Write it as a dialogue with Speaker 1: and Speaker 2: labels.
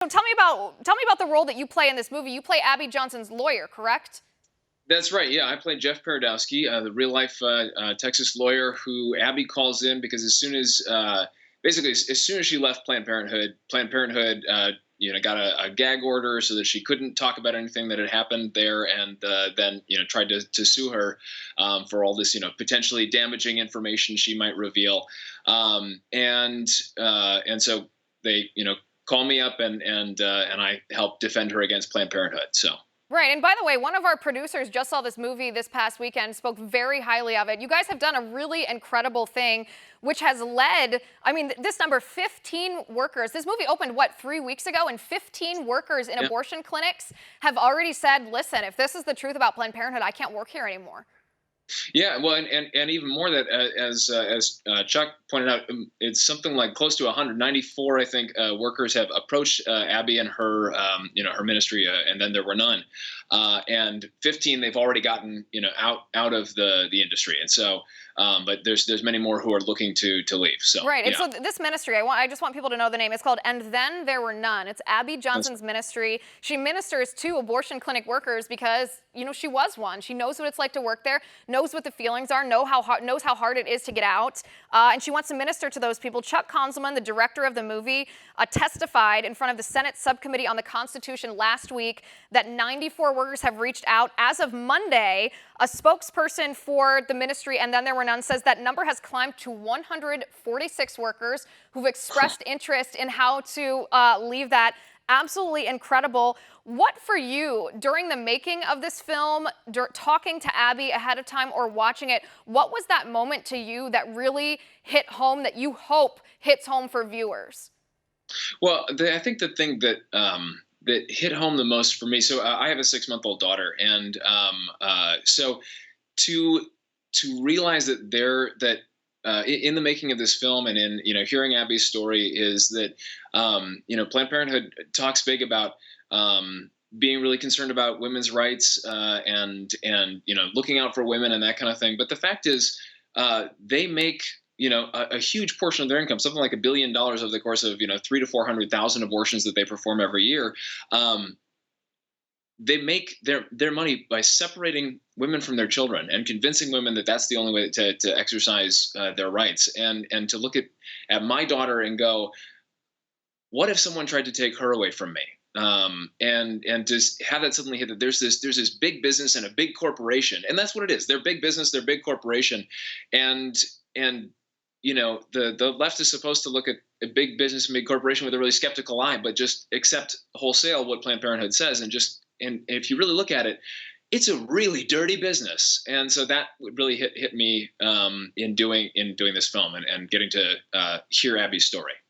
Speaker 1: So tell me about the role that you play in this movie. You play Abby Johnson's lawyer, correct?
Speaker 2: That's right. Yeah, I played Jeff Paradowski, the real life Texas lawyer who Abby calls in because as soon as basically as soon as she left Planned Parenthood, got a gag order so that she couldn't talk about anything that had happened there, and then tried to sue her for all this potentially damaging information she might reveal, and so they call me up and I help defend her against Planned Parenthood. So.
Speaker 1: Right. And by the way, one of our producers just saw this movie this past weekend, spoke very highly of it. You guys have done a really incredible thing, which has led, I mean, this number, 15 workers. This movie opened, what, 3 weeks ago? And 15 workers in
Speaker 2: Yeah.
Speaker 1: abortion clinics have already said, listen, if this is the truth about Planned Parenthood, I can't work here anymore.
Speaker 2: Yeah, well, and even more that as Chuck pointed out, it's something like close to 194, I think, workers have approached Abby and her, her ministry, and then there were none, and 15 they've already gotten, out of the industry, and so, but there's many more who are looking to leave. So
Speaker 1: Right, and
Speaker 2: yeah,
Speaker 1: so this ministry, I just want people to know the name. It's called "And Then There Were None." It's Abby
Speaker 2: that's
Speaker 1: Johnson's ministry. She ministers to abortion clinic workers because she was one. She knows what it's like to work there, knows what the feelings are, knows how hard it is to get out, and she wants to minister to those people. Chuck Konzelman, the director of the movie, testified in front of the Senate Subcommittee on the Constitution last week that 94 workers have reached out. As of Monday, a spokesperson for the ministry, And Then There Were None, says that number has climbed to 146 workers who've expressed interest in how to leave that. Absolutely incredible. What for you, during the making of this film, talking to Abby ahead of time or watching it, what was that moment to you that really hit home, that you hope hits home for viewers?
Speaker 2: well, I think the thing that hit home the most for me. So I have a 6-month-old daughter, and so to realize that in the making of this film and in hearing Abby's story is that Planned Parenthood talks big about being really concerned about women's rights, and looking out for women and that kind of thing. But the fact is, they make a huge portion of their income, something like $1 billion over the course of 300,000 to 400,000 abortions that they perform every year. They make their money by separating women from their children and convincing women that that's the only way to exercise their rights, and to look at my daughter and go, what if someone tried to take her away from me? And just have that suddenly hit that there's this big business and a big corporation, and that's what it is. They're big business, they're big corporation, and the left is supposed to look at a big business and big corporation with a really skeptical eye, but just accept wholesale what Planned Parenthood says, and if you really look at it, it's a really dirty business. And so that really hit me in doing this film and getting to hear Abby's story.